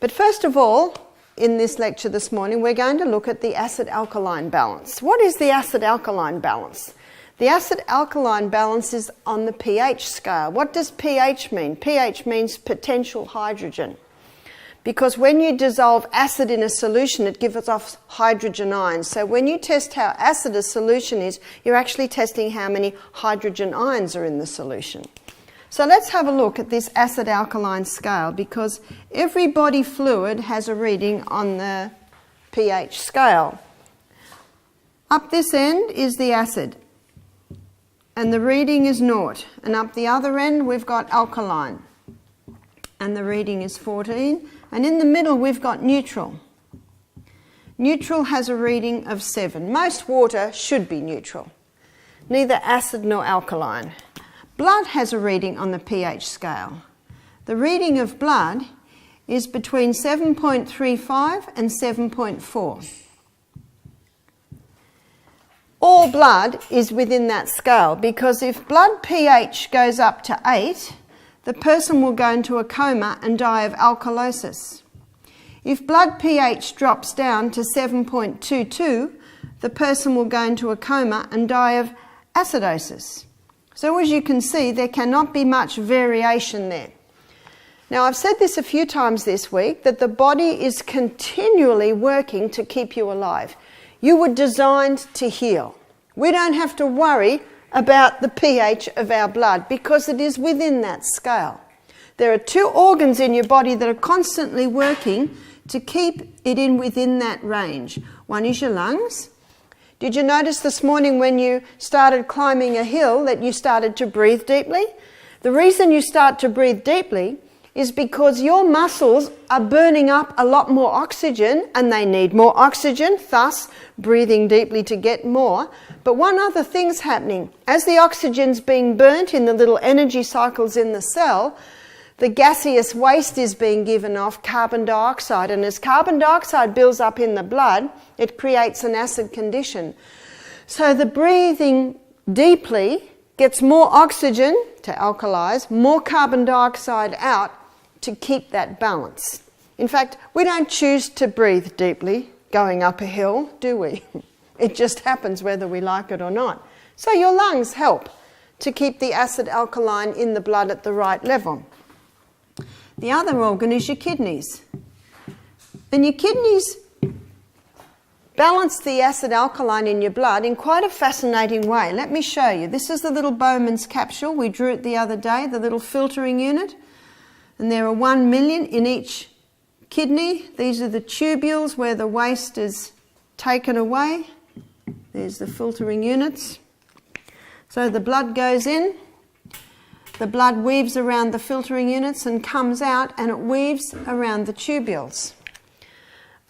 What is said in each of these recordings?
But first of all, in this lecture this morning, we're going to look at the acid-alkaline balance. What is the acid-alkaline balance? The acid-alkaline balance is on the pH scale. What does pH mean? pH means potential hydrogen. Because when you dissolve acid in a solution, it gives off hydrogen ions. So when you test how acid a solution is, you're actually testing how many hydrogen ions are in the solution. So let's have a look at this acid-alkaline scale, because every body fluid has a reading on the pH scale. Up this end is the acid, and the reading is 0. And up the other end we've got alkaline, and the reading is 14. And in the middle we've got neutral. Neutral has a reading of 7. Most water should be neutral, neither acid nor alkaline. Blood has a reading on the pH scale. The reading of blood is between 7.35 and 7.4. All blood is within that scale, because if blood pH goes up to 8, the person will go into a coma and die of alkalosis. If blood pH drops down to 7.22, the person will go into a coma and die of acidosis. So as you can see, there cannot be much variation there. Now, I've said this a few times this week, that the body is continually working to keep you alive. You were designed to heal. We don't have to worry about the pH of our blood, because it is within that scale. There are 2 organs in your body that are constantly working to keep it within that range. One is your lungs. Did you notice this morning when you started climbing a hill that you started to breathe deeply? The reason you start to breathe deeply is because your muscles are burning up a lot more oxygen, and they need more oxygen, thus breathing deeply to get more. But one other thing's happening. As the oxygen's being burnt in the little energy cycles in the cell, the gaseous waste is being given off, carbon dioxide, and as carbon dioxide builds up in the blood, it creates an acid condition. So the breathing deeply gets more oxygen to alkalize, more carbon dioxide out to keep that balance. In fact, we don't choose to breathe deeply going up a hill, do we? It just happens whether we like it or not. So your lungs help to keep the acid-alkaline in the blood at the right level. The other organ is your kidneys. And your kidneys balance the acid-alkaline in your blood in quite a fascinating way. Let me show you. This is the little Bowman's capsule. We drew it the other day, the little filtering unit. And there are 1 million in each kidney. These are the tubules where the waste is taken away. There's the filtering units. So the blood goes in. The blood weaves around the filtering units and comes out, and it weaves around the tubules.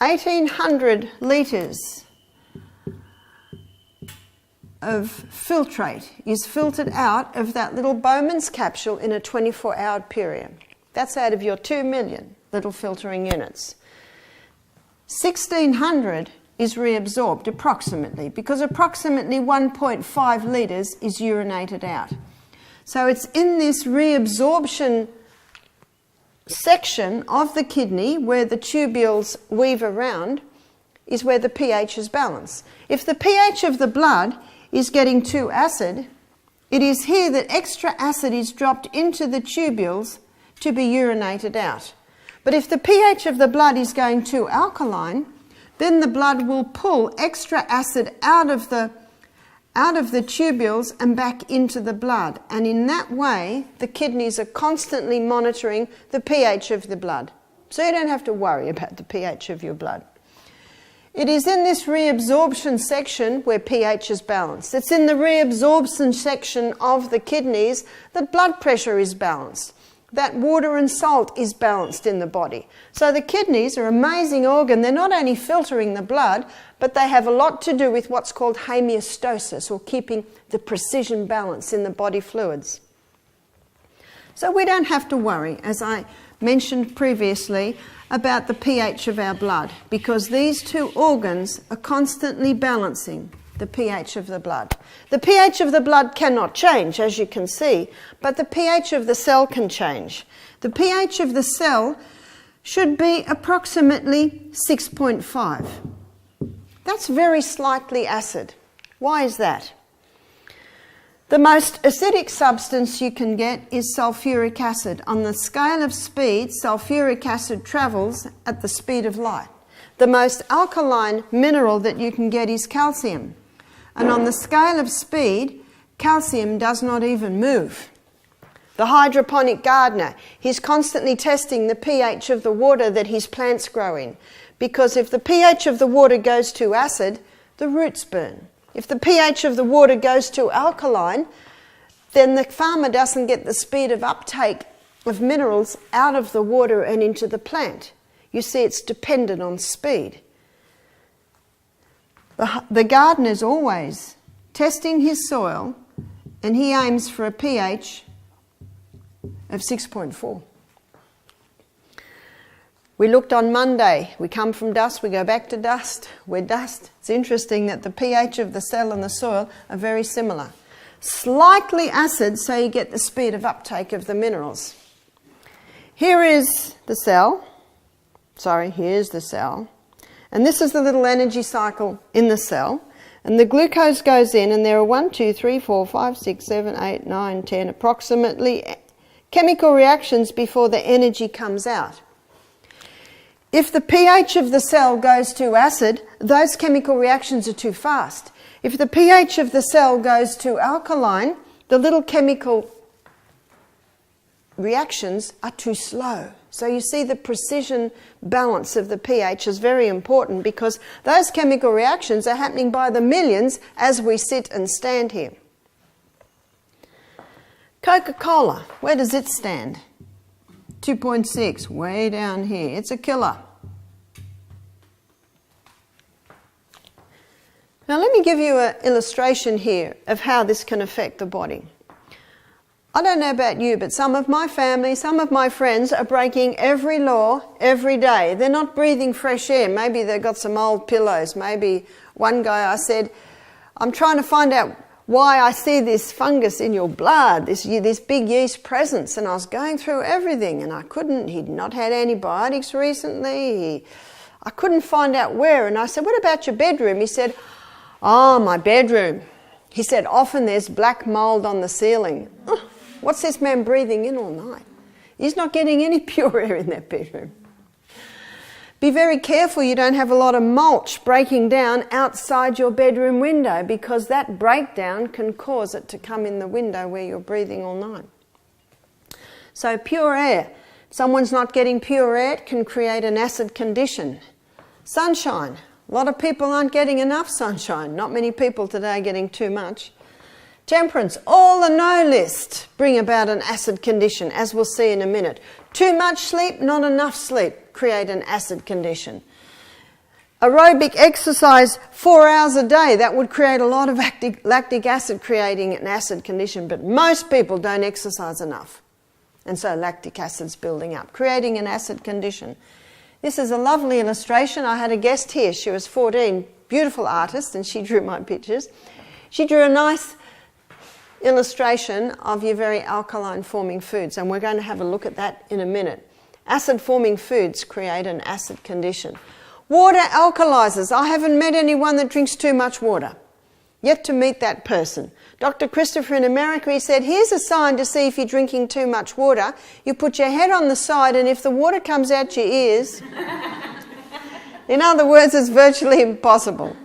1,800 litres of filtrate is filtered out of that little Bowman's capsule in a 24-hour period. That's out of your 2 million little filtering units. 1,600 is reabsorbed approximately, because approximately 1.5 litres is urinated out. So it's in this reabsorption section of the kidney where the tubules weave around is where the pH is balanced. If the pH of the blood is getting too acid, it is here that extra acid is dropped into the tubules to be urinated out. But if the pH of the blood is going too alkaline, then the blood will pull extra acid out of the tubules and back into the blood. And in that way, the kidneys are constantly monitoring the pH of the blood. So you don't have to worry about the pH of your blood. It is in this reabsorption section where pH is balanced. It's in the reabsorption section of the kidneys that blood pressure is balanced, that water and salt is balanced in the body. So the kidneys are an amazing organ. They're not only filtering the blood, but they have a lot to do with what's called homeostasis, or keeping the precision balance in the body fluids. So we don't have to worry, as I mentioned previously, about the pH of our blood, because these 2 organs are constantly balancing the pH of the blood. The pH of the blood cannot change, as you can see, but the pH of the cell can change. The pH of the cell should be approximately 6.5. That's very slightly acid. Why is that? The most acidic substance you can get is sulfuric acid. On the scale of speed, sulfuric acid travels at the speed of light. The most alkaline mineral that you can get is calcium. And on the scale of speed, calcium does not even move. The hydroponic gardener, he's constantly testing the pH of the water that his plants grow in. Because if the pH of the water goes too acid, the roots burn. If the pH of the water goes too alkaline, then the farmer doesn't get the speed of uptake of minerals out of the water and into the plant. You see, it's dependent on speed. The gardener's always testing his soil, and he aims for a pH of 6.4. We looked on Monday. We come from dust, we go back to dust. We're dust. It's interesting that the pH of the cell and the soil are very similar. Slightly acid, so you get the speed of uptake of the minerals. Here is the cell. Sorry, here's the cell. And this is the little energy cycle in the cell. And the glucose goes in, and there are 1, 2, 3, 4, 5, 6, 7, 8, 9, 10, approximately chemical reactions before the energy comes out. If the pH of the cell goes too acid, those chemical reactions are too fast. If the pH of the cell goes too alkaline, the little chemical reactions are too slow. So you see the precision balance of the pH is very important, because those chemical reactions are happening by the millions as we sit and stand here. Coca-Cola, where does it stand? 2.6, way down here. It's a killer. Now let me give you an illustration here of how this can affect the body. I don't know about you, but some of my family, some of my friends are breaking every law every day. They're not breathing fresh air. Maybe they've got some old pillows. Maybe one guy, I said, I'm trying to find out why I see this fungus in your blood, this big yeast presence. And I was going through everything and I couldn't. He'd not had antibiotics recently. I couldn't find out where. And I said, what about your bedroom? He said, oh, my bedroom. He said, often there's black mould on the ceiling. What's this man breathing in all night? He's not getting any pure air in that bedroom. Be very careful you don't have a lot of mulch breaking down outside your bedroom window, because that breakdown can cause it to come in the window where you're breathing all night. So pure air. If someone's not getting pure air, it can create an acid condition. Sunshine. A lot of people aren't getting enough sunshine. Not many people today are getting too much. Temperance, all the no list bring about an acid condition, as we'll see in a minute. Too much sleep, not enough sleep, create an acid condition. Aerobic exercise 4 hours a day, that would create a lot of lactic acid, creating an acid condition. But most people don't exercise enough. And so lactic acid's building up, creating an acid condition. This is a lovely illustration. I had a guest here. She was 14, beautiful artist, and she drew my pictures. She drew a nice illustration of your very alkaline forming foods, and we're going to have a look at that in a minute. Acid forming foods create an acid condition. Water alkalizes. I haven't met anyone that drinks too much water. Yet to meet that person. Dr. Christopher in America, he said, here's a sign to see if you're drinking too much water. You put your head on the side, and if the water comes out your ears, in other words, it's virtually impossible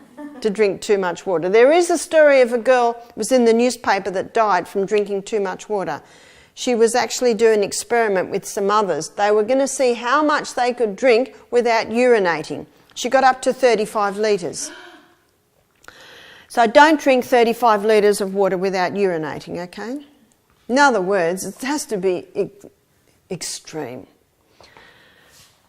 to drink too much water. There is a story of a girl who was in the newspaper that died from drinking too much water. She was actually doing an experiment with some others. They were going to see how much they could drink without urinating. She got up to 35 litres. So don't drink 35 litres of water without urinating, okay? In other words, it has to be extreme.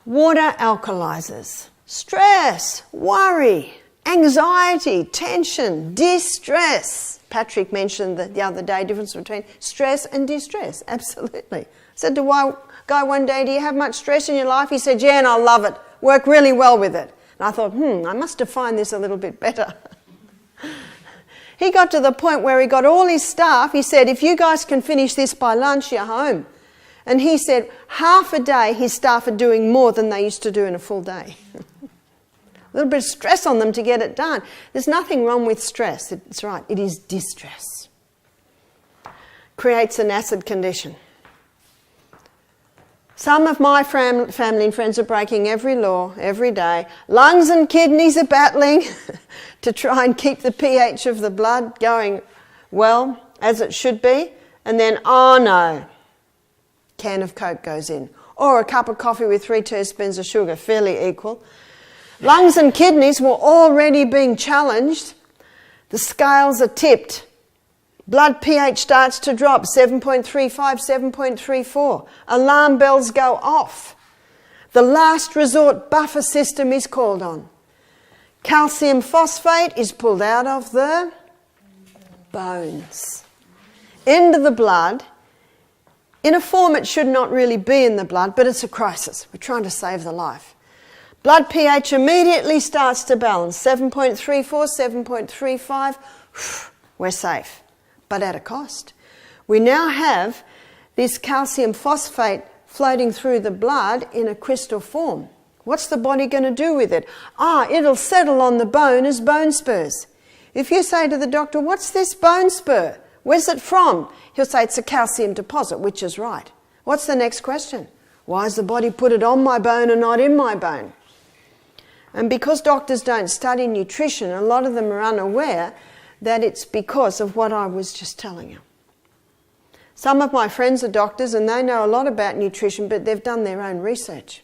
Water alkalizes. Stress, worry, anxiety, tension, distress. Patrick mentioned the other day, difference between stress and distress. Absolutely. I said to a guy one day, do you have much stress in your life? He said, yeah, and I love it. Work really well with it. And I thought, I must define this a little bit better. He got to the point where he got all his staff. He said, if you guys can finish this by lunch, you're home. And he said half a day his staff are doing more than they used to do in a full day. A little bit of stress on them to get it done. There's nothing wrong with stress. It's right. It is distress. Creates an acid condition. Some of my family and friends are breaking every law every day. Lungs and kidneys are battling to try and keep the pH of the blood going well, as it should be. And then, oh no, can of Coke goes in. Or a cup of coffee with 3 teaspoons of sugar, fairly equal. Lungs and kidneys were already being challenged. The scales are tipped. Blood pH starts to drop, 7.35, 7.34. Alarm bells go off. The last resort buffer system is called on. Calcium phosphate is pulled out of the bones into the blood in a form it should not really be in the blood, but it's a crisis. We're trying to save the life. Blood pH immediately starts to balance, 7.34, 7.35. We're safe, but at a cost. We now have this calcium phosphate floating through the blood in a crystal form. What's the body going to do with it? It'll settle on the bone as bone spurs. If you say to the doctor, what's this bone spur? Where's it from? He'll say it's a calcium deposit, which is right. What's the next question? Why has the body put it on my bone and not in my bone? And because doctors don't study nutrition, a lot of them are unaware that it's because of what I was just telling you. Some of my friends are doctors and they know a lot about nutrition, but they've done their own research.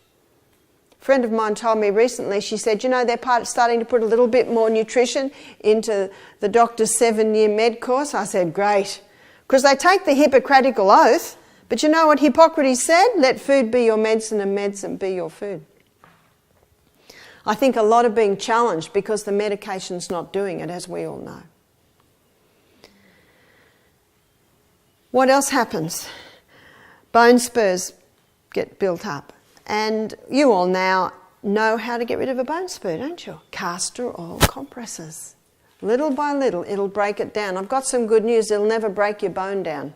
A friend of mine told me recently, she said, they're starting to put a little bit more nutrition into the doctor's 7-year med course. I said, great. Because they take the Hippocratical oath, but you know what Hippocrates said? Let food be your medicine and medicine be your food. I think a lot are being challenged because the medication's not doing it, as we all know. What else happens? Bone spurs get built up. And you all now know how to get rid of a bone spur, don't you? Castor oil compresses. Little by little, it'll break it down. I've got some good news. It'll never break your bone down.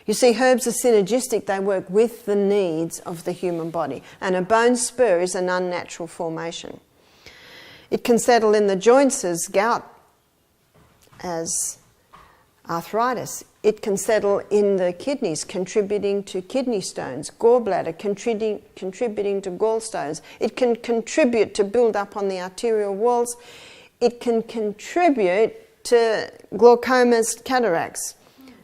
You see, herbs are synergistic. They work with the needs of the human body. And a bone spur is an unnatural formation. It can settle in the joints as gout, as arthritis. It can settle in the kidneys, contributing to kidney stones, gallbladder, contributing to gallstones. It can contribute to build up on the arterial walls. It can contribute to glaucomas, cataracts.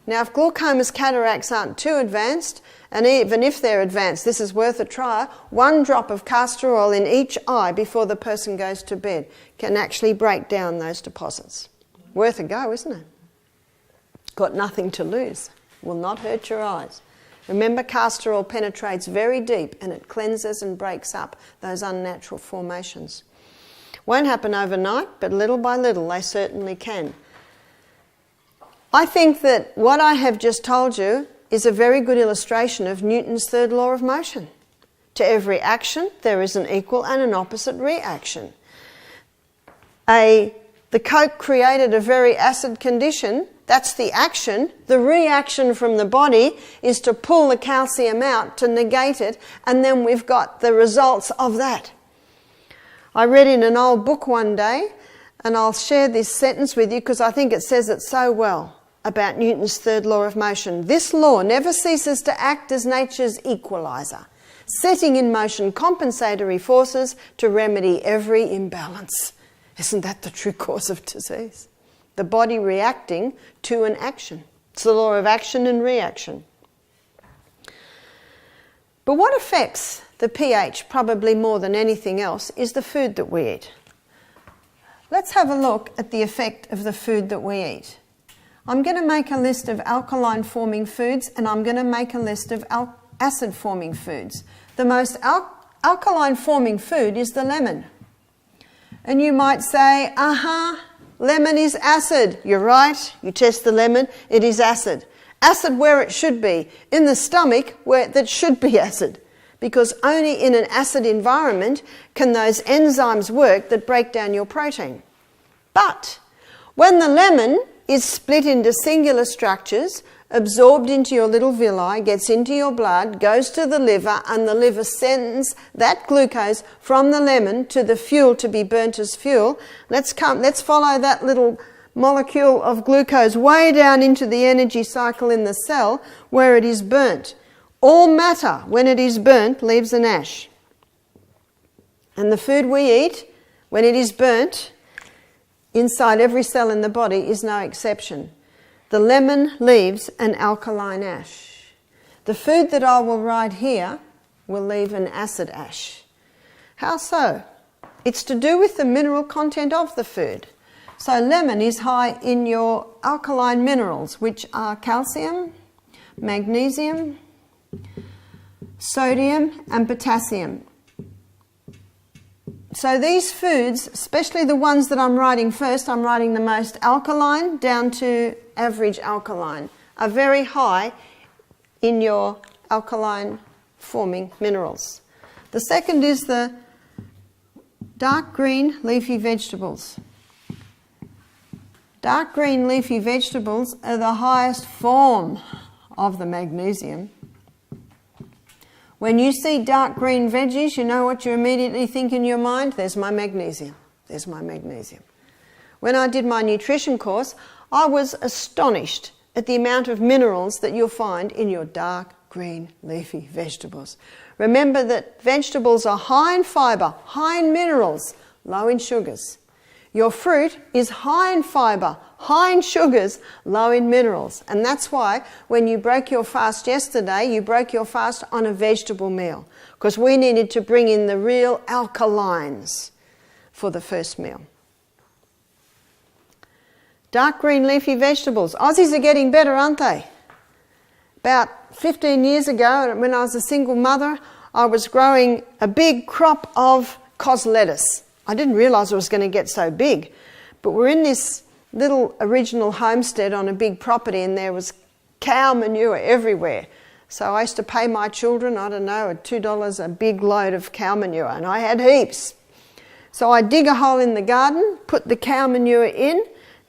Now, if glaucomas, cataracts aren't too advanced, and even if they're advanced, this is worth a try, 1 drop of castor oil in each eye before the person goes to bed can actually break down those deposits. Worth a go, isn't it? Got nothing to lose. Will not hurt your eyes. Remember, castor oil penetrates very deep and it cleanses and breaks up those unnatural formations. Won't happen overnight, but little by little they certainly can. I think that what I have just told you is a very good illustration of Newton's third law of motion. To every action, there is an equal and an opposite reaction. The Coke created a very acid condition. That's the action. The reaction from the body is to pull the calcium out, to negate it, and then we've got the results of that. I read in an old book one day, and I'll share this sentence with you because I think it says it so well about Newton's third law of motion. This law never ceases to act as nature's equalizer, setting in motion compensatory forces to remedy every imbalance. Isn't that the true cause of disease? The body reacting to an action. It's the law of action and reaction. But what affects the pH probably more than anything else is the food that we eat. Let's have a look at the effect of the food that we eat. I'm going to make a list of alkaline forming foods and I'm going to make a list of acid forming foods. The most alkaline forming food is the lemon. And you might say, lemon is acid. You're right. You test the lemon, it is acid. Acid where it should be, in the stomach where that should be acid. Because only in an acid environment can those enzymes work that break down your protein. But when the lemon is split into singular structures absorbed into your little villi, gets into your blood, goes to the liver, and the liver sends that glucose from the lemon to the fuel to be burnt as fuel. Let's follow that little molecule of glucose way down into the energy cycle in the cell where it is burnt. All matter, when it is burnt, leaves an ash. And the food we eat, when it is burnt, inside every cell in the body is no exception. The lemon leaves an alkaline ash. The food that I will write here will leave an acid ash. How so? It's to do with the mineral content of the food. So lemon is high in your alkaline minerals, which are calcium, magnesium, sodium and potassium. So these foods, especially the ones that I'm writing first, I'm writing the most alkaline down to average alkaline, are very high in your alkaline forming minerals. The second is the dark green leafy vegetables. Dark green leafy vegetables are the highest form of the magnesium. When you see dark green veggies, you know what you immediately think in your mind? There's my magnesium. There's my magnesium. When I did my nutrition course, I was astonished at the amount of minerals that you'll find in your dark green leafy vegetables. Remember that vegetables are high in fibre, high in minerals, low in sugars. Your fruit is high in fibre, high in sugars, low in minerals. And that's why when you broke your fast yesterday, you broke your fast on a vegetable meal, because we needed to bring in the real alkalines for the first meal. Dark green leafy vegetables. Aussies are getting better, aren't they? About 15 years ago, when I was a single mother, I was growing a big crop of cos lettuce. I didn't realise it was going to get so big. But we're in this little original homestead on a big property, and there was cow manure everywhere. So I used to pay my children, I don't know, $2 a big load of cow manure, and I had heaps. So I'd dig a hole in the garden, put the cow manure in,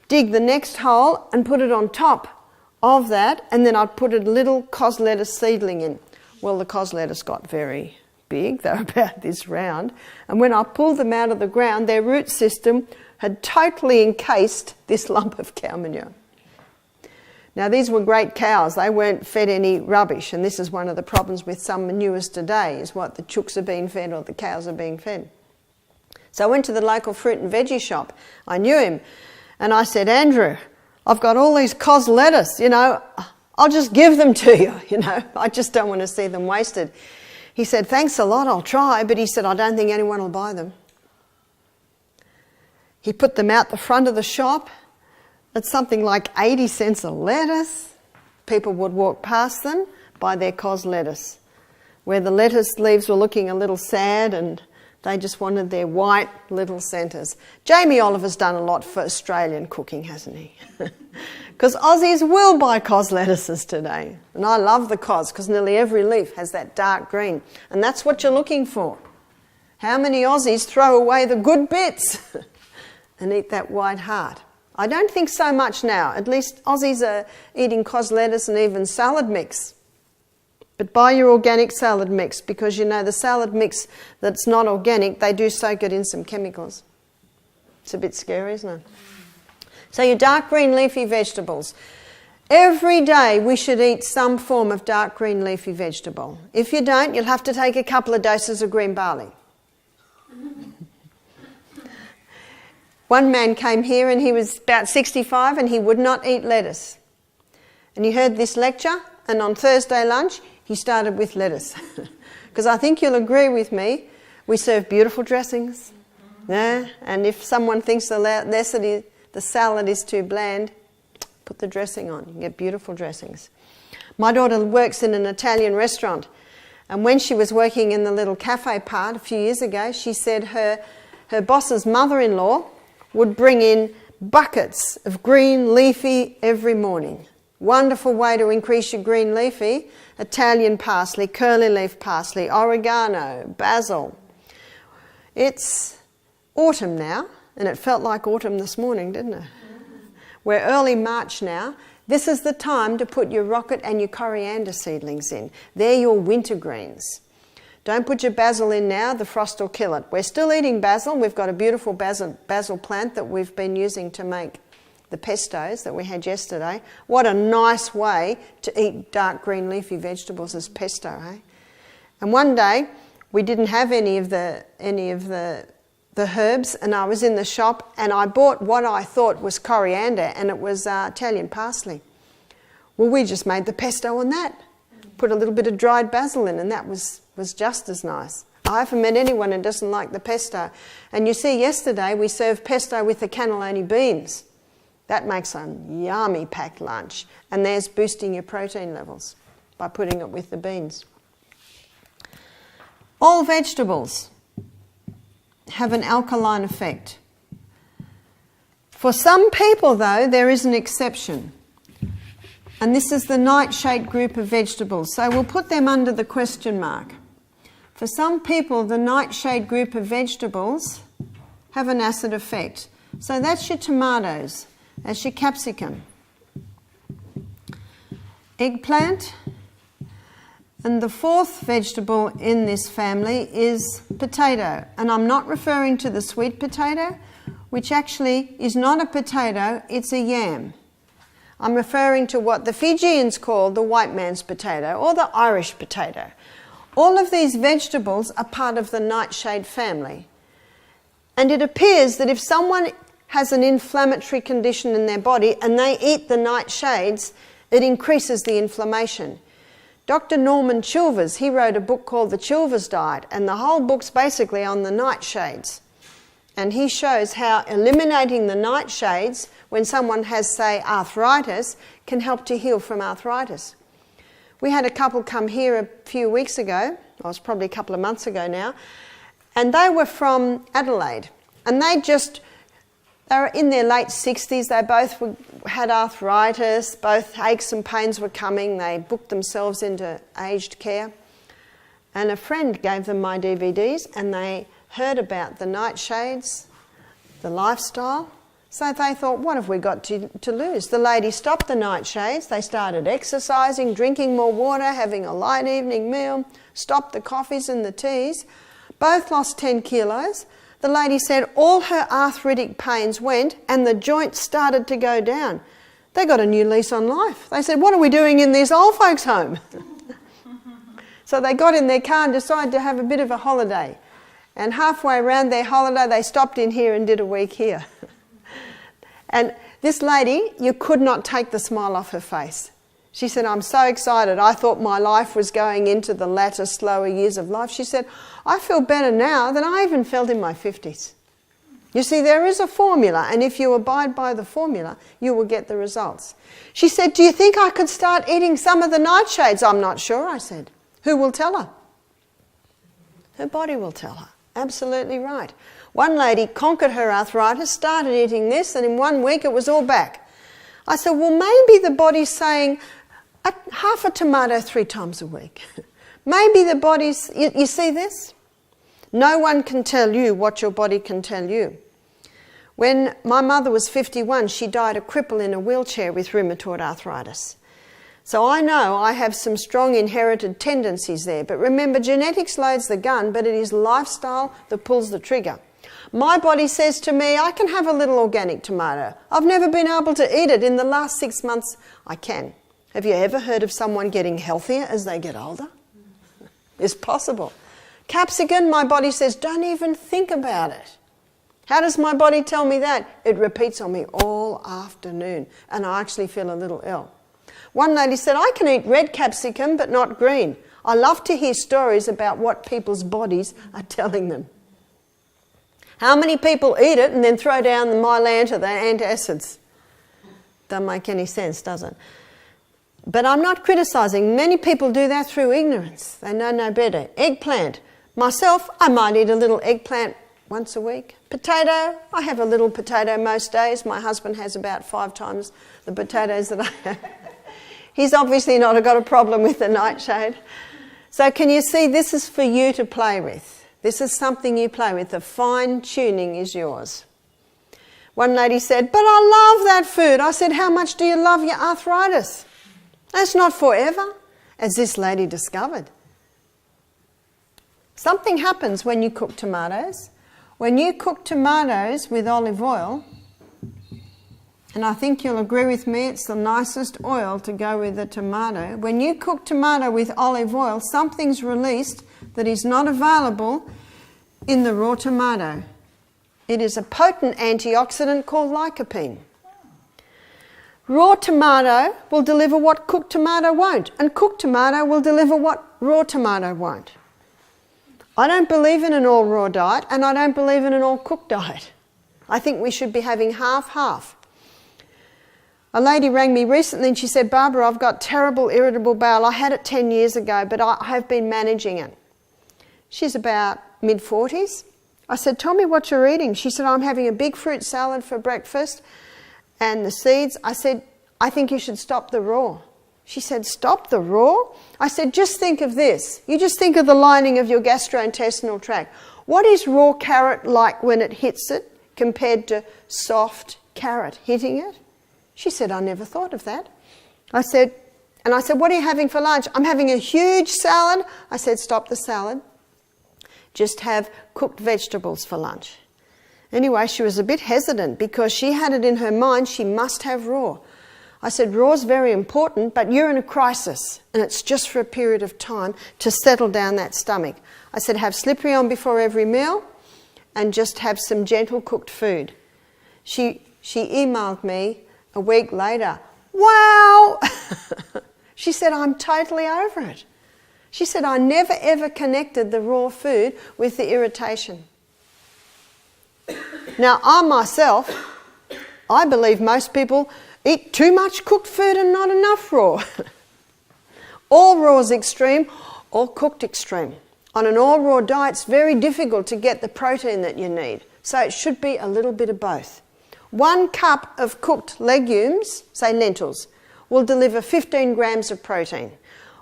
dig the next hole and put it on top of that, and then I'd put a little cos lettuce seedling in. Well, the cos lettuce got very big, they were about this round, and when I pulled them out of the ground, their root system had totally encased this lump of cow manure. Now these were great cows, they weren't fed any rubbish, and this is one of the problems with some manures today, is what the chooks are being fed or the cows are being fed. So I went to the local fruit and veggie shop, I knew him, and I said, Andrew, I've got all these cos lettuce, I'll just give them to you, I just don't want to see them wasted. He said, thanks a lot, I'll try, but he said, I don't think anyone will buy them. He put them out the front of the shop at something like 80 cents a lettuce. People would walk past them, buy their cos lettuce, where the lettuce leaves were looking a little sad and they just wanted their white little centres. Jamie Oliver's done a lot for Australian cooking, hasn't he? Because Aussies will buy cos lettuces today. And I love the cos because nearly every leaf has that dark green. And that's what you're looking for. How many Aussies throw away the good bits and eat that white heart? I don't think so much now. At least Aussies are eating cos lettuce and even salad mix. But buy your organic salad mix, because the salad mix that's not organic, they do soak it in some chemicals. It's a bit scary, isn't it? So your dark green leafy vegetables. Every day we should eat some form of dark green leafy vegetable. If you don't, you'll have to take a couple of doses of green barley. One man came here and he was about 65 and he would not eat lettuce. And he heard this lecture, and on Thursday lunch he started with lettuce. Because I think you'll agree with me, we serve beautiful dressings. Yeah? And if someone thinks the salad is too bland, put the dressing on. You can get beautiful dressings. My daughter works in an Italian restaurant, and when she was working in the little cafe part a few years ago, she said her boss's mother-in-law would bring in buckets of green leafy every morning. Wonderful way to increase your green leafy: Italian parsley, curly leaf parsley, oregano, basil. It's autumn now, and it felt like autumn this morning, didn't it? We're early March now. This is the time to put your rocket and your coriander seedlings in. They're your winter greens. Don't put your basil in now, the frost will kill it. We're still eating basil. We've got a beautiful basil plant that we've been using to make the pestos that we had yesterday. What a nice way to eat dark green leafy vegetables as pesto, eh? And one day we didn't have any of the herbs, and I was in the shop and I bought what I thought was coriander, and it was Italian parsley. Well, we just made the pesto on that. Put a little bit of dried basil in, and that was just as nice. I haven't met anyone who doesn't like the pesto. And you see, yesterday we served pesto with the cannellini beans. That makes a yummy packed lunch. And there's boosting your protein levels by putting it with the beans. All vegetables have an alkaline effect. For some people, though, there is an exception. And this is the nightshade group of vegetables. So we'll put them under the question mark. For some people, the nightshade group of vegetables have an acid effect. So that's your tomatoes, that's your capsicum, eggplant, and the fourth vegetable in this family is potato. And I'm not referring to the sweet potato, which actually is not a potato, it's a yam. I'm referring to what the Fijians call the white man's potato or the Irish potato. All of these vegetables are part of the nightshade family. And it appears that if someone has an inflammatory condition in their body and they eat the nightshades, it increases the inflammation. Dr. Norman Chilvers, he wrote a book called The Chilvers Diet, and the whole book's basically on the nightshades. And he shows how eliminating the nightshades when someone has, say, arthritis, can help to heal from arthritis. We had a couple come here a few weeks ago, or it was probably a couple of months ago now, and they were from Adelaide. And they were in their late 60s, they both had arthritis, both aches and pains were coming, they booked themselves into aged care. And a friend gave them my DVDs, and they heard about the nightshades, the lifestyle. So they thought, what have we got to lose? The lady stopped the nightshades, they started exercising, drinking more water, having a light evening meal, stopped the coffees and the teas, both lost 10 kilos. The lady said all her arthritic pains went and the joints started to go down. They got a new lease on life. They said, what are we doing in this old folks' home? So they got in their car and decided to have a bit of a holiday. And halfway around their holiday, they stopped in here and did a week here. And this lady, you could not take the smile off her face. She said, I'm so excited. I thought my life was going into the latter, slower years of life. She said, I feel better now than I even felt in my 50s. You see, there is a formula, and if you abide by the formula, you will get the results. She said, do you think I could start eating some of the nightshades? I'm not sure, I said. Who will tell her? Her body will tell her. Absolutely right. One lady conquered her arthritis, started eating this, and in 1 week it was all back. I said, well, maybe the body's saying half a tomato 3 times a week. Maybe the body's... You see this? No one can tell you what your body can tell you. When my mother was 51, she died a cripple in a wheelchair with rheumatoid arthritis. So I know I have some strong inherited tendencies there. But remember, genetics loads the gun, but it is lifestyle that pulls the trigger. My body says to me, I can have a little organic tomato. I've never been able to eat it. In the last 6 months, I can. Have you ever heard of someone getting healthier as they get older? It's possible. Capsicum, my body says, don't even think about it. How does my body tell me that? It repeats on me all afternoon, and I actually feel a little ill. One lady said, I can eat red capsicum, but not green. I love to hear stories about what people's bodies are telling them. How many people eat it and then throw down the Mylanta, the antacids? Doesn't make any sense, does it? But I'm not criticising. Many people do that through ignorance. They know no better. Eggplant. Myself, I might eat a little eggplant once a week. Potato, I have a little potato most days. My husband has about 5 times the potatoes that I have. He's obviously not got a problem with the nightshade. So can you see, this is for you to play with. This is something you play with. The fine tuning is yours. One lady said, but I love that food. I said, how much do you love your arthritis? That's not forever, as this lady discovered. Something happens when you cook tomatoes. When you cook tomatoes with olive oil, and I think you'll agree with me, it's the nicest oil to go with a tomato. When you cook tomato with olive oil, something's released that is not available in the raw tomato. It is a potent antioxidant called lycopene. Raw tomato will deliver what cooked tomato won't, and cooked tomato will deliver what raw tomato won't. I don't believe in an all raw diet, and I don't believe in an all cooked diet. I think we should be having half-half. A lady rang me recently and she said, Barbara, I've got terrible irritable bowel. I had it 10 years ago, but I have been managing it. She's about mid-40s. I said, tell me what you're eating. She said, I'm having a big fruit salad for breakfast and the seeds. I said, I think you should stop the raw. She said, stop the raw? I said, just think of this. You just think of the lining of your gastrointestinal tract. What is raw carrot like when it hits it compared to soft carrot hitting it? She said, I never thought of that. I said, what are you having for lunch? I'm having a huge salad. I said, stop the salad. Just have cooked vegetables for lunch. Anyway, she was a bit hesitant because she had it in her mind she must have raw. I said, raw's very important, but you're in a crisis, and it's just for a period of time to settle down that stomach. I said, have slippery on before every meal and just have some gentle cooked food. She emailed me a week later. Wow! She said, I'm totally over it. She said, I never ever connected the raw food with the irritation. Now, I believe most people eat too much cooked food and not enough raw. All raw is extreme, all cooked extreme. On an all raw diet, it's very difficult to get the protein that you need. So it should be a little bit of both. 1 cup of cooked legumes, say lentils, will deliver 15 grams of protein.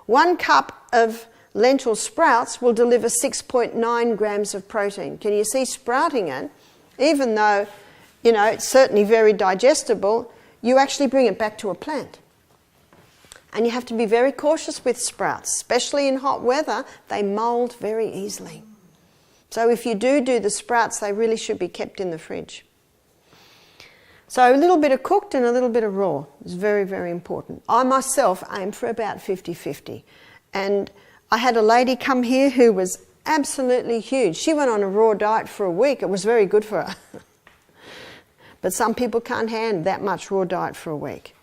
1 cup of lentil sprouts will deliver 6.9 grams of protein. Can you see sprouting it? Even though, it's certainly very digestible, you actually bring it back to a plant. And you have to be very cautious with sprouts, especially in hot weather. They mould very easily. So if you do the sprouts, they really should be kept in the fridge. So a little bit of cooked and a little bit of raw is very, very important. I myself aim for about 50-50. And I had a lady come here who was absolutely huge. She went on a raw diet for a week. It was very good for her. But some people can't handle that much raw diet for a week.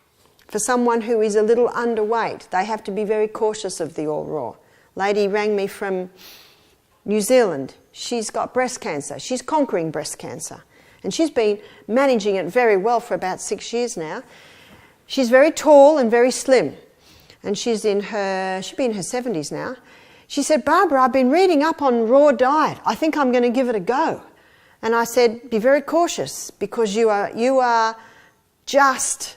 For someone who is a little underweight, they have to be very cautious of the all raw. Lady rang me from New Zealand. She's got breast cancer. She's conquering breast cancer. And she's been managing it very well for about 6 years now. She's very tall and very slim. And she'll be in her 70s now. She said, Barbara, I've been reading up on raw diet. I think I'm going to give it a go. And I said, be very cautious because you are just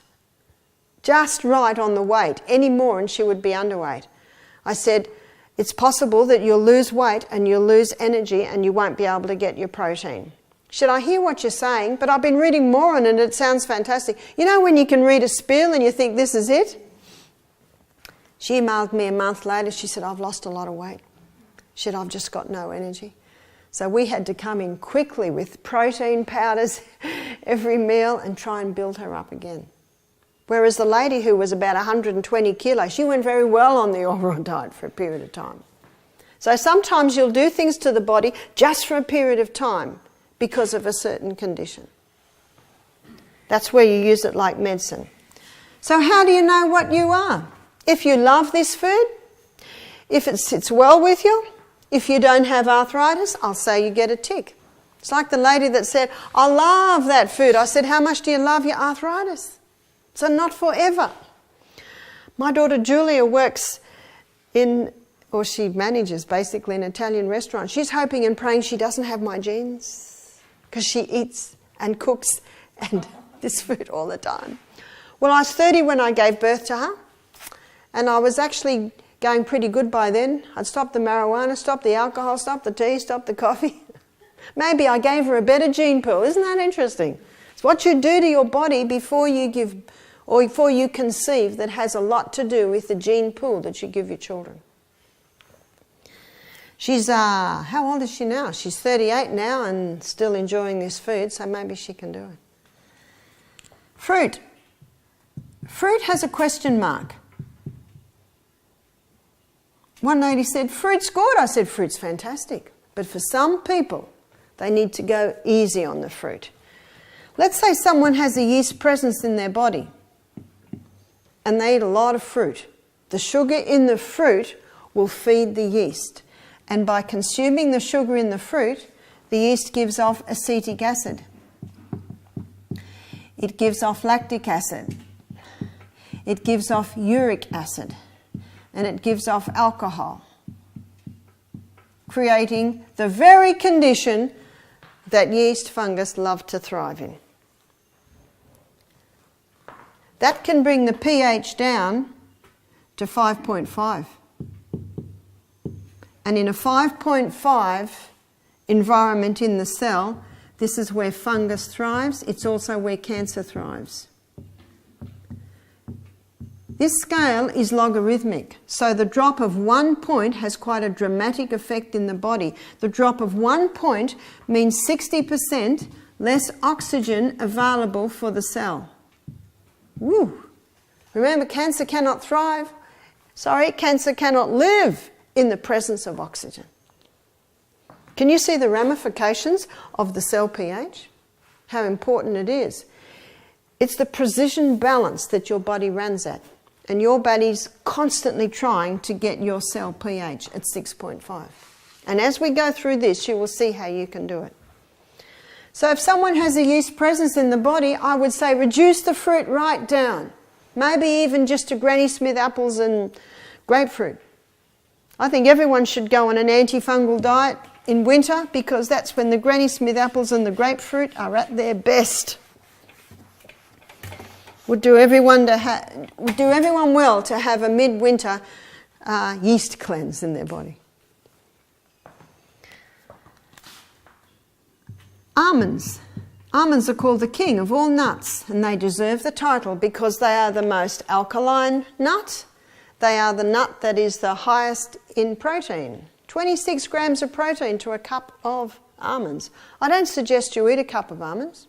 right on the weight. Any more and she would be underweight. I said, it's possible that you'll lose weight and you'll lose energy and you won't be able to get your protein. She said, I hear what you're saying, but I've been reading more on it and it sounds fantastic. You know when you can read a spiel and you think this is it? She emailed me a month later. She said, I've lost a lot of weight. She said, I've just got no energy. So we had to come in quickly with protein powders every meal and try and build her up again. Whereas the lady who was about 120 kilos, she went very well on the all-raw diet for a period of time. So sometimes you'll do things to the body just for a period of time because of a certain condition. That's where you use it like medicine. So how do you know what you are? If you love this food, if it sits well with you, if you don't have arthritis, I'll say you get a tick. It's like the lady that said, I love that food. I said, how much do you love your arthritis? So not forever. My daughter Julia works she manages basically an Italian restaurant. She's hoping and praying she doesn't have my genes because she eats and cooks and this food all the time. Well, I was 30 when I gave birth to her and I was actually going pretty good by then. I'd stopped the marijuana, stopped the alcohol, stopped the tea, stopped the coffee. Maybe I gave her a better gene pool. Isn't that interesting? It's what you do to your body before you give or before you conceive that has a lot to do with the gene pool that you give your children. She's, how old is she now? She's 38 now and still enjoying this food, so maybe she can do it. Fruit. Fruit has a question mark. One lady said, fruit's good. I said, fruit's fantastic. But for some people, they need to go easy on the fruit. Let's say someone has a yeast presence in their body and they eat a lot of fruit. The sugar in the fruit will feed the yeast. And by consuming the sugar in the fruit, the yeast gives off acetic acid. It gives off lactic acid. It gives off uric acid. And it gives off alcohol, creating the very condition that yeast fungus love to thrive in. That can bring the pH down to 5.5. And in a 5.5 environment in the cell, this is where fungus thrives. It's also where cancer thrives. This scale is logarithmic, so the drop of 1 point has quite a dramatic effect in the body. The drop of 1 point means 60% less oxygen available for the cell. Woo! Remember, cancer cannot thrive. Cancer cannot live in the presence of oxygen. Can you see the ramifications of the cell pH? How important it is. It's the precision balance that your body runs at. And your body's constantly trying to get your cell pH at 6.5. And as we go through this, you will see how you can do it. So if someone has a yeast presence in the body, I would say reduce the fruit right down. Maybe even just to Granny Smith apples and grapefruit. I think everyone should go on an antifungal diet in winter because that's when the Granny Smith apples and the grapefruit are at their best. Would do everyone well to have a midwinter yeast cleanse in their body. Almonds. Almonds are called the king of all nuts, and they deserve the title because they are the most alkaline nut. They are the nut that is the highest in protein. 26 grams of protein to a cup of almonds. I don't suggest you eat a cup of almonds.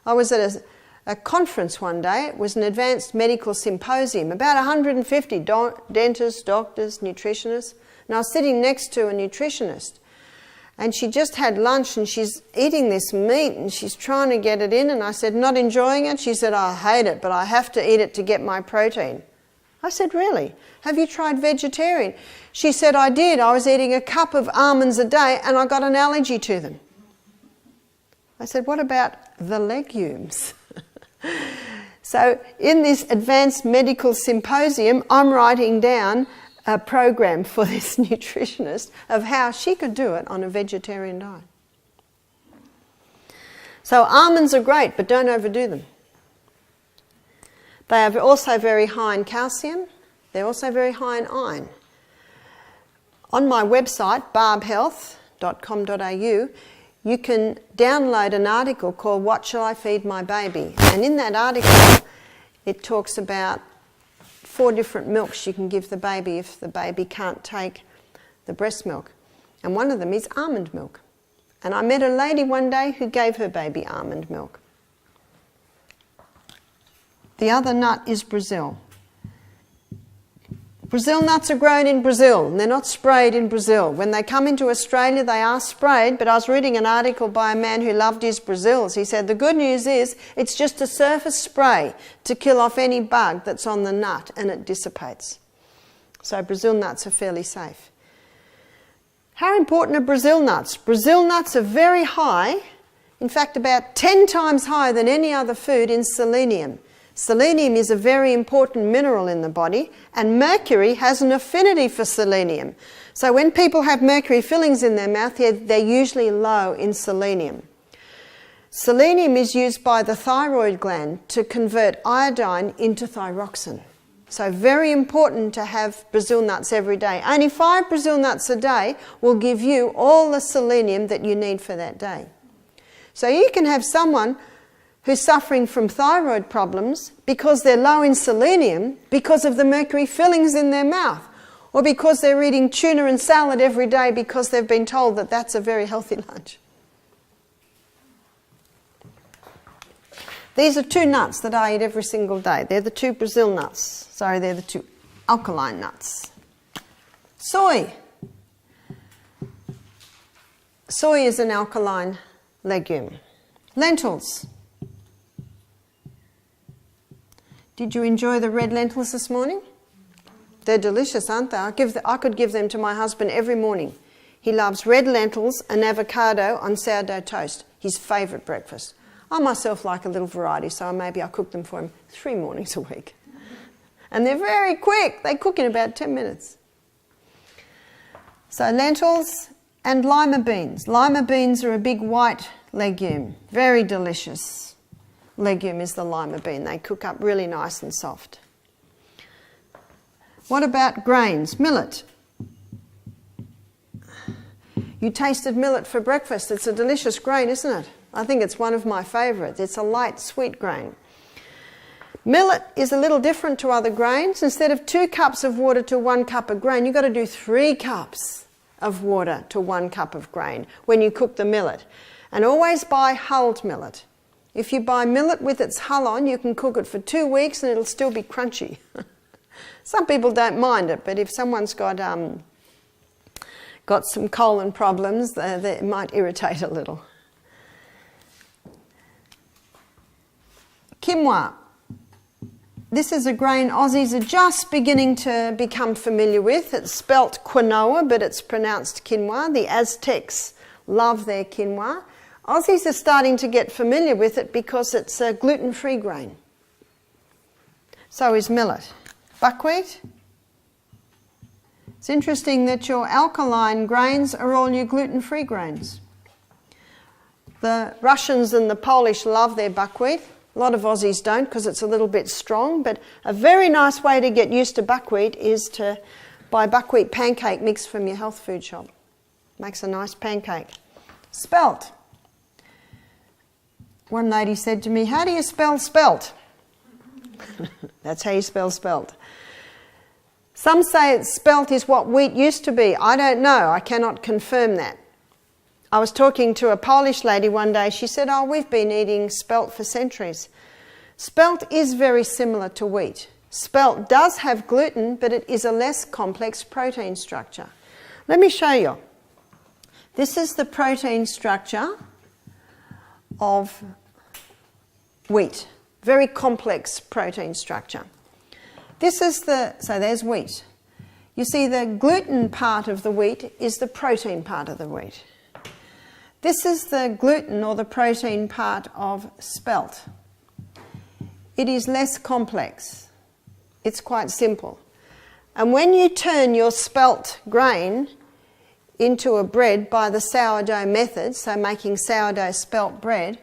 I was at a conference one day. It was an advanced medical symposium, about 150 dentists, doctors, nutritionists, and I was sitting next to a nutritionist, and she just had lunch and she's eating this meat and she's trying to get it in, and I said, not enjoying it? She said, I hate it, but I have to eat it to get my protein. I said, really? Have you tried vegetarian? She said, I did. I was eating a cup of almonds a day and I got an allergy to them. I said, what about the legumes? So in this advanced medical symposium, I'm writing down a program for this nutritionist of how she could do it on a vegetarian diet. So almonds are great, but don't overdo them. They are also very high in calcium. They're also very high in iron. On my website, barbhealth.com.au, you can download an article called What Shall I Feed My Baby? And in that article, it talks about 4 different milks you can give the baby if the baby can't take the breast milk. And one of them is almond milk. And I met a lady one day who gave her baby almond milk. The other nut is Brazil. Brazil nuts are grown in Brazil, and they're not sprayed in Brazil. When they come into Australia, they are sprayed, but I was reading an article by a man who loved his Brazils. He said the good news is it's just a surface spray to kill off any bug that's on the nut, and it dissipates. So Brazil nuts are fairly safe. How important are Brazil nuts? Brazil nuts are very high, in fact about 10 times higher than any other food, in selenium. Selenium is a very important mineral in the body, and mercury has an affinity for selenium. So when people have mercury fillings in their mouth, they're usually low in selenium. Selenium is used by the thyroid gland to convert iodine into thyroxine. So very important to have Brazil nuts every day. Only 5 Brazil nuts a day will give you all the selenium that you need for that day. So you can have someone who's suffering from thyroid problems because they're low in selenium because of the mercury fillings in their mouth, or because they're eating tuna and salad every day because they've been told that that's a very healthy lunch. These are two nuts that I eat every single day. They're the two Brazil nuts. Sorry, they're the two alkaline nuts. Soy. Soy is an alkaline legume. Lentils. Did you enjoy the red lentils this morning? They're delicious, aren't they? I could give them to my husband every morning. He loves red lentils and avocado on sourdough toast. His favourite breakfast. I myself like a little variety, so maybe I cook them for him 3 mornings a week. And they're very quick. They cook in about 10 minutes. So lentils and lima beans. Lima beans are a big white legume. Very delicious legume is the lima bean. They cook up really nice and soft. What about grains? Millet. You tasted millet for breakfast. It's a delicious grain, isn't it? I think it's one of my favourites. It's a light, sweet grain. Millet is a little different to other grains. Instead of 2 cups of water to 1 cup of grain, you've got to do 3 cups of water to 1 cup of grain when you cook the millet. And always buy hulled millet. If you buy millet with its hull on, you can cook it for 2 weeks and it'll still be crunchy. Some people don't mind it, but if someone's got some colon problems, it might irritate a little. Quinoa. This is a grain Aussies are just beginning to become familiar with. It's spelt quinoa, but it's pronounced quinoa. The Aztecs love their quinoa. Aussies are starting to get familiar with it because it's a gluten-free grain. So is millet. Buckwheat. It's interesting that your alkaline grains are all your gluten-free grains. The Russians and the Polish love their buckwheat. A lot of Aussies don't because it's a little bit strong, but a very nice way to get used to buckwheat is to buy buckwheat pancake mix from your health food shop. Makes a nice pancake. Spelt. One lady said to me, "How do you spell spelt?" That's how you spell spelt. Some say spelt is what wheat used to be. I don't know. I cannot confirm that. I was talking to a Polish lady one day. She said, "Oh, we've been eating spelt for centuries." Spelt is very similar to wheat. Spelt does have gluten, but it is a less complex protein structure. Let me show you. This is the protein structure of wheat. Very complex protein structure. So there's wheat. You see the gluten part of the wheat is the protein part of the wheat. This is the gluten or the protein part of spelt. It is less complex. It's quite simple. And when you turn your spelt grain into a bread by the sourdough method, so making sourdough spelt bread,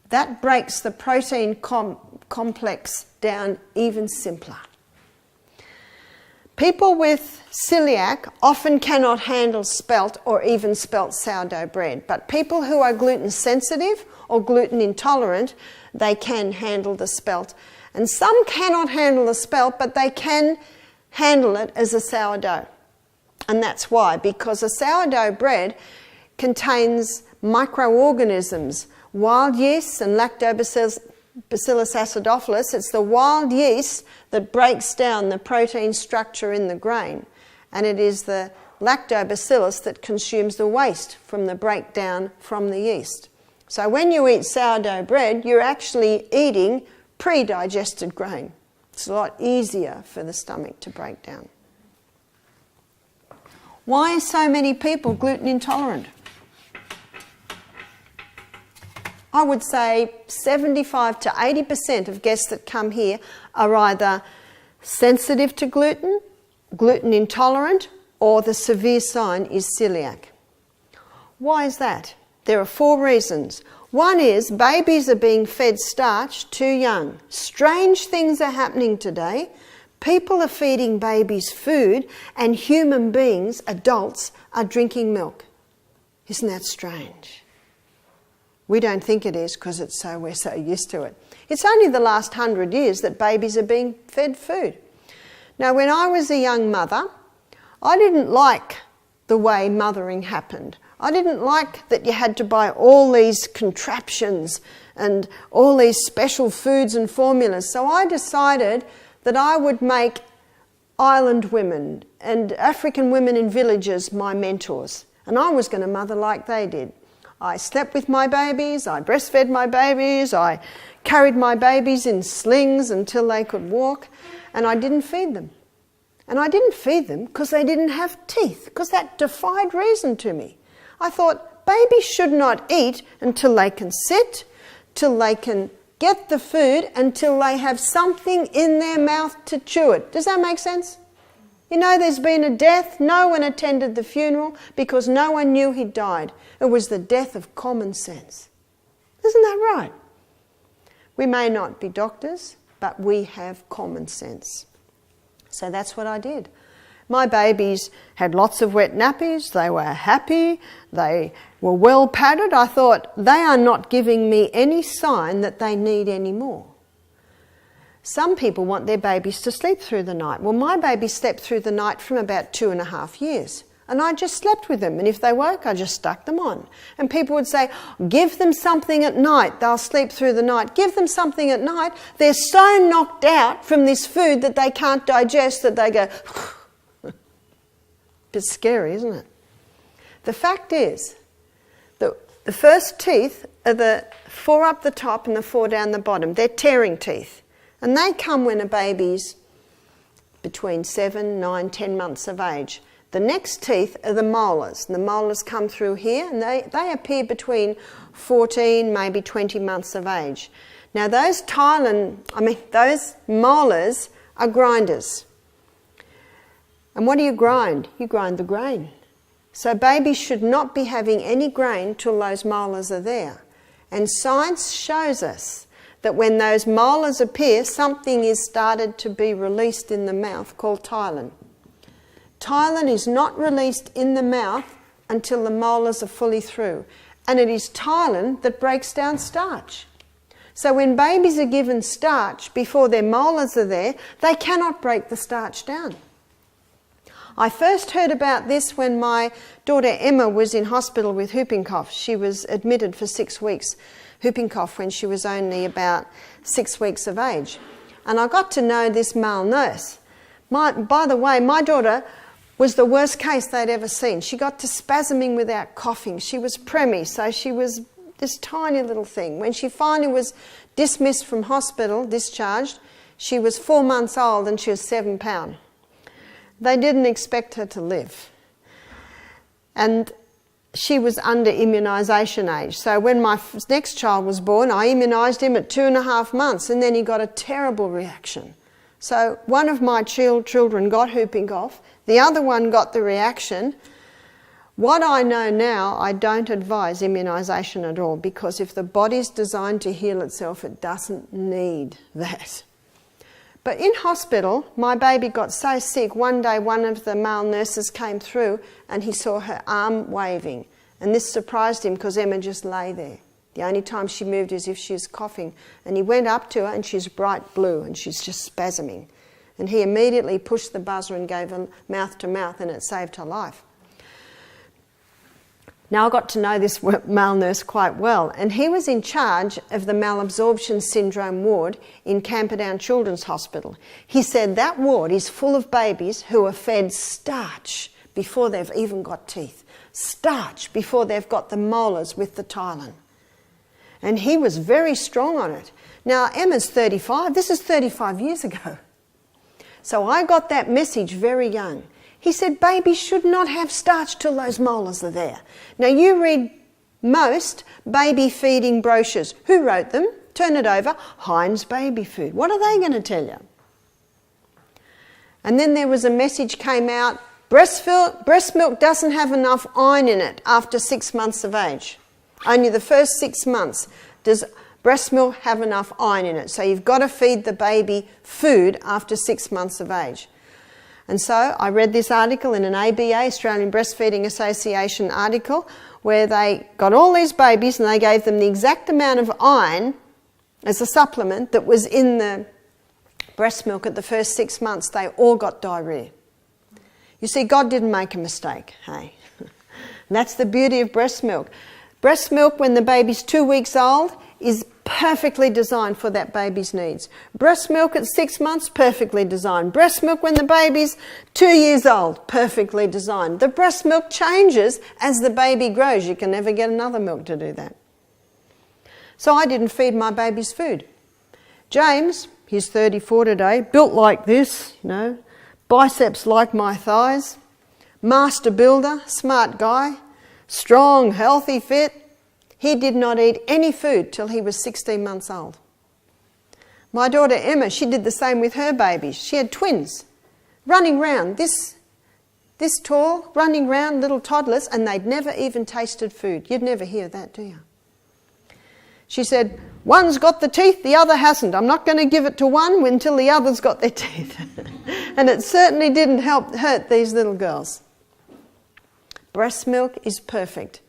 that breaks the protein complex down even simpler. People with celiac often cannot handle spelt or even spelt sourdough bread, but people who are gluten sensitive or gluten intolerant, they can handle the spelt. And some cannot handle the spelt, but they can handle it as a sourdough. And that's why, because a sourdough bread contains microorganisms, wild yeasts and Lactobacillus acidophilus. It's the wild yeast that breaks down the protein structure in the grain, and it is the Lactobacillus that consumes the waste from the breakdown from the yeast. So when you eat sourdough bread, you're actually eating pre-digested grain. It's a lot easier for the stomach to break down. Why are so many people gluten intolerant? I would say 75 to 80% of guests that come here are either sensitive to gluten, gluten intolerant, or the severe sign is celiac. Why is that? There are 4 reasons. One is babies are being fed starch too young. Strange things are happening today. People are feeding babies food and human beings, adults, are drinking milk. Isn't that strange? We don't think it is because we're so used to it. It's only the last 100 years that babies are being fed food. Now, when I was a young mother, I didn't like the way mothering happened. I didn't like that you had to buy all these contraptions and all these special foods and formulas. So I decided that I would make island women and African women in villages my mentors. And I was going to mother like they did. I slept with my babies, I breastfed my babies, I carried my babies in slings until they could walk, and I didn't feed them. And I didn't feed them because they didn't have teeth, because that defied reason to me. I thought babies should not eat until they can sit, till they can get the food, until they have something in their mouth to chew it. Does that make sense? You know, there's been a death, no one attended the funeral because no one knew he'd died. It was the death of common sense. Isn't that right? We may not be doctors, but we have common sense. So that's what I did. My babies had lots of wet nappies, they were happy, they were well padded. I thought, they are not giving me any sign that they need any more. Some people want their babies to sleep through the night. Well, my baby slept through the night from about 2.5 years. And I just slept with them. And if they woke, I just stuck them on. And people would say, give them something at night. They'll sleep through the night. Give them something at night. They're so knocked out from this food that they can't digest that they go... Bit scary, isn't it? The fact is that the first teeth are the 4 up the top and the 4 down the bottom. They're tearing teeth. And they come when a baby's between 7, 9, 10 months of age. The next teeth are the molars. The molars come through here and they appear between 14, maybe 20 months of age. Now those molars are grinders. And what do you grind? You grind the grain. So babies should not be having any grain till those molars are there. And science shows us that when those molars appear, something is started to be released in the mouth called Alkaline. Alkaline is not released in the mouth until the molars are fully through. And it is Alkaline that breaks down starch. So when babies are given starch before their molars are there, they cannot break the starch down. I first heard about this when my daughter Emma was in hospital with whooping cough. She was admitted for 6 weeks. Whooping cough when she was only about 6 weeks of age. And I got to know this male nurse. By the way, my daughter was the worst case they'd ever seen. She got to spasming without coughing. She was preemie, so she was this tiny little thing. When she finally was dismissed from hospital, discharged, she was 4 months old and she was 7 pounds. They didn't expect her to live. And she was under immunisation age. So when my next child was born, I immunised him at 2.5 months and then he got a terrible reaction. So one of my children got whooping cough, the other one got the reaction. What I know now, I don't advise immunisation at all because if the body's designed to heal itself, it doesn't need that. But in hospital, my baby got so sick, one day one of the male nurses came through and he saw her arm waving. And this surprised him because Emma just lay there. The only time she moved is if she was coughing. And he went up to her and she's bright blue and she's just spasming. And he immediately pushed the buzzer and gave her mouth to mouth and it saved her life. Now I got to know this male nurse quite well, and he was in charge of the malabsorption syndrome ward in Camperdown Children's Hospital. He said that ward is full of babies who are fed starch before they've even got teeth. Starch before they've got the molars with the Alkaline. And he was very strong on it. Now Emma's 35, this is 35 years ago. So I got that message very young. He said babies should not have starch till those molars are there. Now you read most baby feeding brochures. Who wrote them? Turn it over. Heinz Baby Food. What are they going to tell you? And then there was a message came out, breast milk doesn't have enough iron in it after 6 months of age. Only the first 6 months does breast milk have enough iron in it. So you've got to feed the baby food after 6 months of age. And so I read this article in an ABA, Australian Breastfeeding Association article, where they got all these babies and they gave them the exact amount of iron as a supplement that was in the breast milk at the first 6 months. They all got diarrhoea. You see, God didn't make a mistake, hey? And that's the beauty of breast milk. Breast milk, when the baby's 2 weeks old, is perfectly designed for that baby's needs. Breast milk at 6 months, perfectly designed. Breast milk when the baby's 2 years old, perfectly designed. The breast milk changes as the baby grows. You can never get another milk to do that. So I didn't feed my babies food. James, he's 34 today, built like this, you know, biceps like my thighs, master builder, smart guy, strong, healthy, fit. He did not eat any food till he was 16 months old. My daughter Emma, she did the same with her babies. She had twins, running round, this tall, running round, little toddlers, and they'd never even tasted food. You'd never hear that, do you? She said, one's got the teeth, the other hasn't. I'm not going to give it to one until the other's got their teeth. And it certainly didn't hurt these little girls. Breast milk is perfect.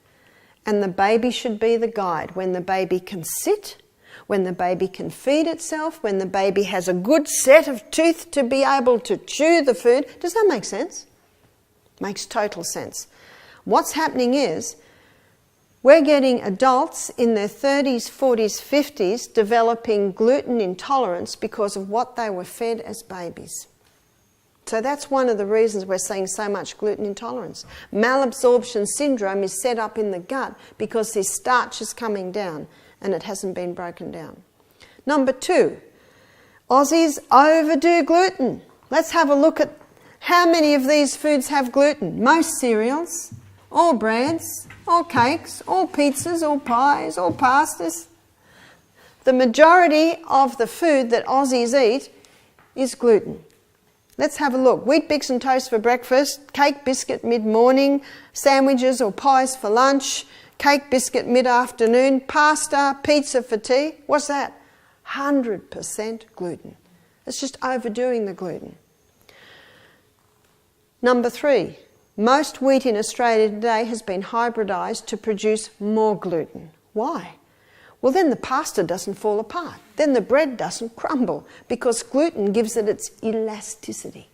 And the baby should be the guide. When the baby can sit, when the baby can feed itself, when the baby has a good set of teeth to be able to chew the food. Does that make sense? Makes total sense. What's happening is, we're getting adults in their 30s, 40s, 50s developing gluten intolerance because of what they were fed as babies. So that's one of the reasons we're seeing so much gluten intolerance. Malabsorption syndrome is set up in the gut because this starch is coming down and it hasn't been broken down. Number 2, Aussies overdo gluten. Let's have a look at how many of these foods have gluten. Most cereals, all breads, all cakes, all pizzas, all pies, all pastas. The majority of the food that Aussies eat is gluten. Let's have a look. Wheat bix and toast for breakfast, cake biscuit mid-morning, sandwiches or pies for lunch, cake biscuit mid-afternoon, pasta, pizza for tea. What's that? 100% gluten. It's just overdoing the gluten. Number 3. Most wheat in Australia today has been hybridised to produce more gluten. Why? Well, then the pasta doesn't fall apart. Then the bread doesn't crumble because gluten gives it its elasticity.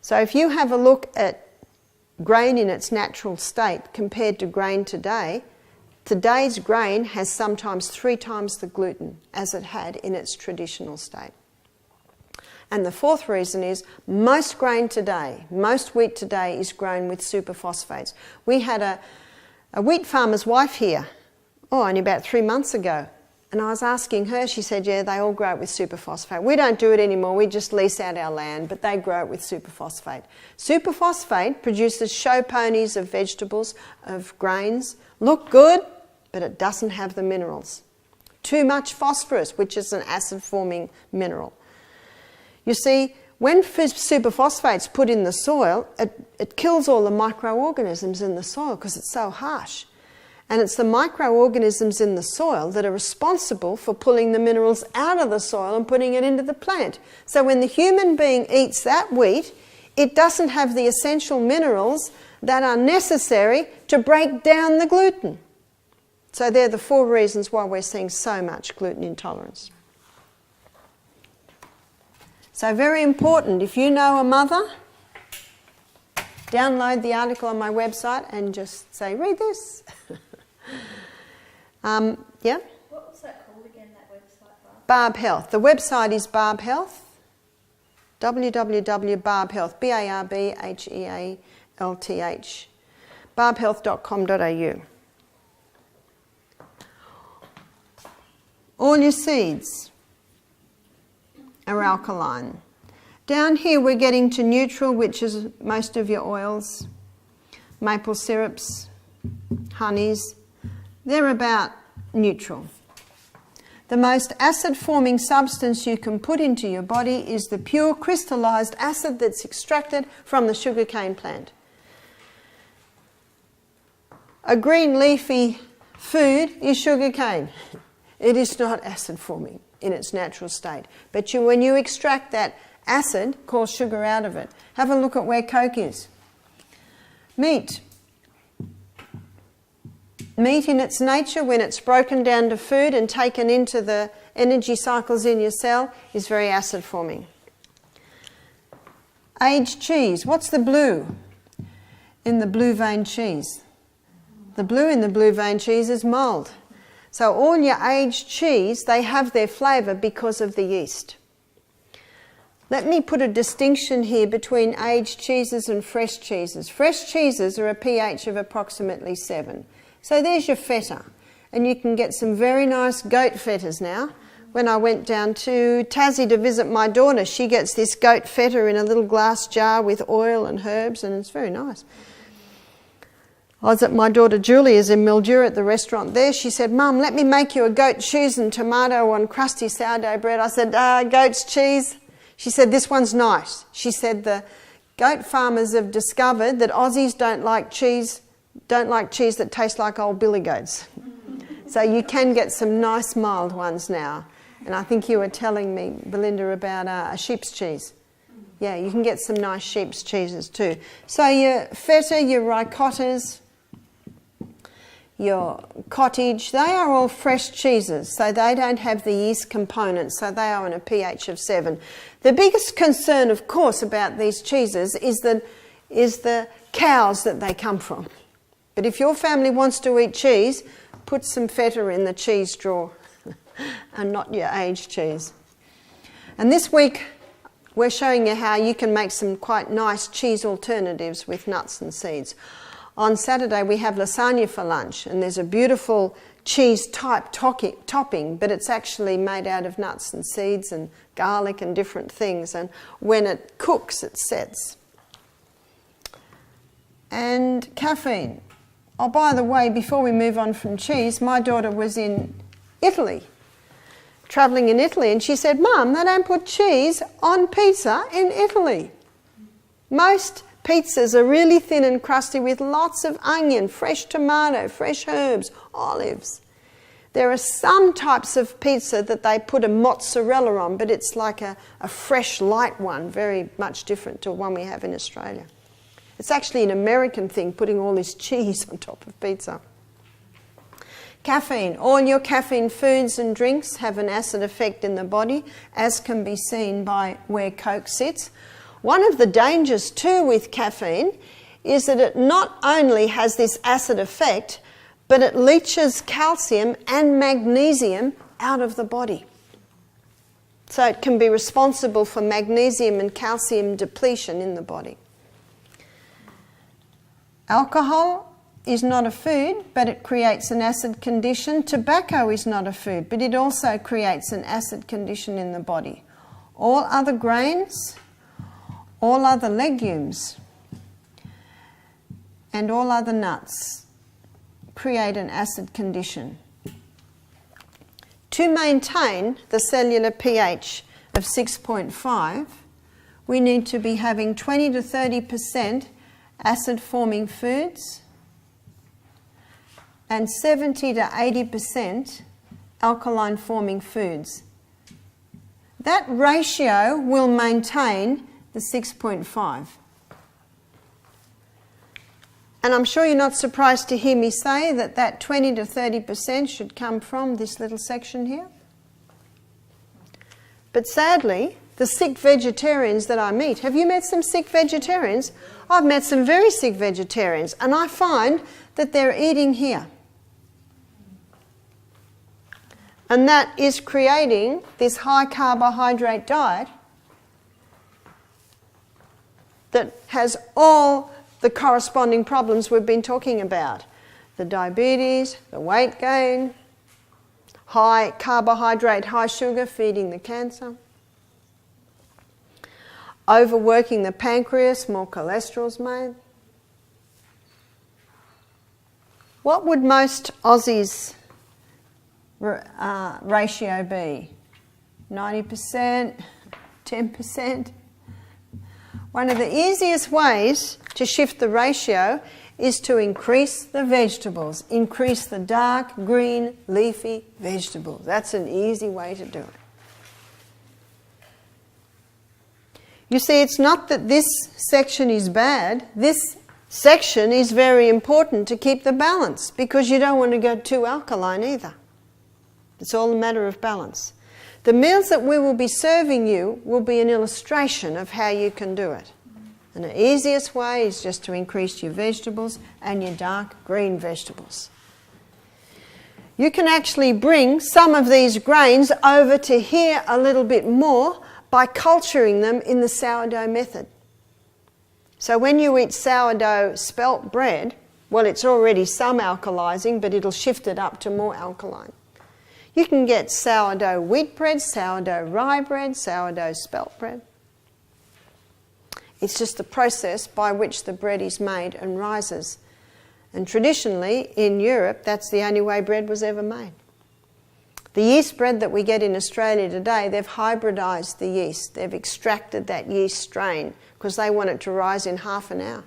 So if you have a look at grain in its natural state compared to grain today, today's grain has sometimes 3 times the gluten as it had in its traditional state. And the 4th reason is most grain today, most wheat today is grown with superphosphates. We had a wheat farmer's wife here, only about 3 months ago. And I was asking her, she said, yeah, they all grow it with superphosphate. We don't do it anymore, we just lease out our land, but they grow it with superphosphate. Superphosphate produces show ponies of vegetables, of grains, look good, but it doesn't have the minerals. Too much phosphorus, which is an acid-forming mineral. You see, when superphosphate's put in the soil, it kills all the microorganisms in the soil because it's so harsh. And it's the microorganisms in the soil that are responsible for pulling the minerals out of the soil and putting it into the plant. So when the human being eats that wheat, it doesn't have the essential minerals that are necessary to break down the gluten. So they're the 4 reasons why we're seeing so much gluten intolerance. So very important, if you know a mother, download the article on my website and just say, read this. Yeah? What was that called again, that website, Barb? Barb Health. The website is Barb Health, www.barbhealth, BARBHEALTH, barbhealth.com.au. All your seeds are alkaline. Down here we're getting to neutral, which is most of your oils, maple syrups, honeys. They're about neutral. The most acid-forming substance you can put into your body is the pure crystallized acid that's extracted from the sugarcane plant. A green leafy food is sugarcane. It is not acid-forming in its natural state. But when you extract that acid called sugar out of it. Have a look at where Coke is. Meat. Meat in its nature, when it's broken down to food and taken into the energy cycles in your cell, is very acid forming. Aged cheese. What's the blue in the blue vein cheese? The blue in the blue vein cheese is mould. So all your aged cheese, they have their flavour because of the yeast. Let me put a distinction here between aged cheeses and fresh cheeses. Fresh cheeses are a pH of approximately 7. So there's your feta. And you can get some very nice goat fetas now. When I went down to Tassie to visit my daughter, she gets this goat feta in a little glass jar with oil and herbs, and it's very nice. I was at my daughter Julia's in Mildura at the restaurant there. She said, "Mum, let me make you a goat cheese and tomato on crusty sourdough bread." I said, "Goat's cheese." She said, "This one's nice." She said, "The goat farmers have discovered that Aussies don't like cheese that tastes like old billy goats." So you can get some nice mild ones now. And I think you were telling me, Belinda, about a sheep's cheese. Yeah, you can get some nice sheep's cheeses too. So your feta, your ricottas, your cottage, they are all fresh cheeses, so they don't have the yeast component, so they are in a pH of 7. The biggest concern, of course, about these cheeses is the cows that they come from. But if your family wants to eat cheese, put some feta in the cheese drawer and not your aged cheese. And this week we're showing you how you can make some quite nice cheese alternatives with nuts and seeds. On Saturday we have lasagna for lunch, and there's a beautiful cheese type topping, but it's actually made out of nuts and seeds and garlic and different things, and when it cooks it sets. And caffeine. Oh, by the way, before we move on from cheese, my daughter was in Italy, travelling in Italy, and she said, "Mum, they don't put cheese on pizza in Italy. Most pizzas are really thin and crusty with lots of onion, fresh tomato, fresh herbs, olives. There are some types of pizza that they put a mozzarella on, but it's like a fresh, light one, very much different to one we have in Australia. It's actually an American thing, putting all this cheese on top of pizza." Caffeine. All your caffeine foods and drinks have an acid effect in the body, as can be seen by where Coke sits. One of the dangers too with caffeine is that it not only has this acid effect, but it leaches calcium and magnesium out of the body. So it can be responsible for magnesium and calcium depletion in the body. Alcohol is not a food, but it creates an acid condition. Tobacco is not a food, but it also creates an acid condition in the body. All other grains, all other legumes, and all other nuts create an acid condition. To maintain the cellular pH of 6.5, we need to be having 20 to 30% acid-forming foods and 70 to 80% alkaline-forming foods. That ratio will maintain the 6.5. And I'm sure you're not surprised to hear me say that 20 to 30% should come from this little section here. But sadly, the sick vegetarians that I meet, have you met some sick vegetarians? I've met some very sick vegetarians, and I find that they're eating here. And that is creating this high carbohydrate diet that has all the corresponding problems we've been talking about. The diabetes, the weight gain, high carbohydrate, high sugar, feeding the cancer. Overworking the pancreas, more cholesterol's made. What would most Aussies' ratio be? 90%, 10%? One of the easiest ways to shift the ratio is to increase the vegetables. Increase the dark, green, leafy vegetables. That's an easy way to do it. You see, it's not that this section is bad. This section is very important to keep the balance, because you don't want to go too alkaline either. It's all a matter of balance. The meals that we will be serving you will be an illustration of how you can do it. And the easiest way is just to increase your vegetables and your dark green vegetables. You can actually bring some of these grains over to here a little bit more by culturing them in the sourdough method. So when you eat sourdough spelt bread, well, it's already some alkalizing, but it'll shift it up to more alkaline. You can get sourdough wheat bread, sourdough rye bread, sourdough spelt bread. It's just the process by which the bread is made and rises. And traditionally, in Europe, that's the only way bread was ever made. The yeast bread that we get in Australia today, they've hybridised the yeast. They've extracted that yeast strain because they want it to rise in half an hour.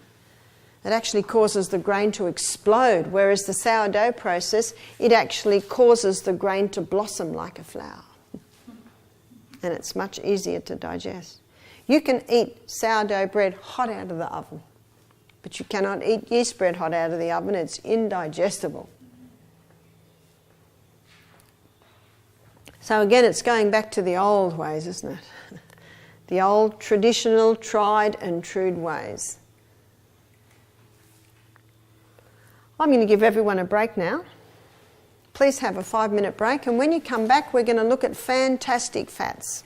It actually causes the grain to explode, whereas the sourdough process, it actually causes the grain to blossom like a flower. And it's much easier to digest. You can eat sourdough bread hot out of the oven, but you cannot eat yeast bread hot out of the oven. It's indigestible. So again, it's going back to the old ways, isn't it? The old traditional, tried and true ways. I'm going to give everyone a break now. Please have a 5-minute break, and when you come back, we're going to look at fantastic fats.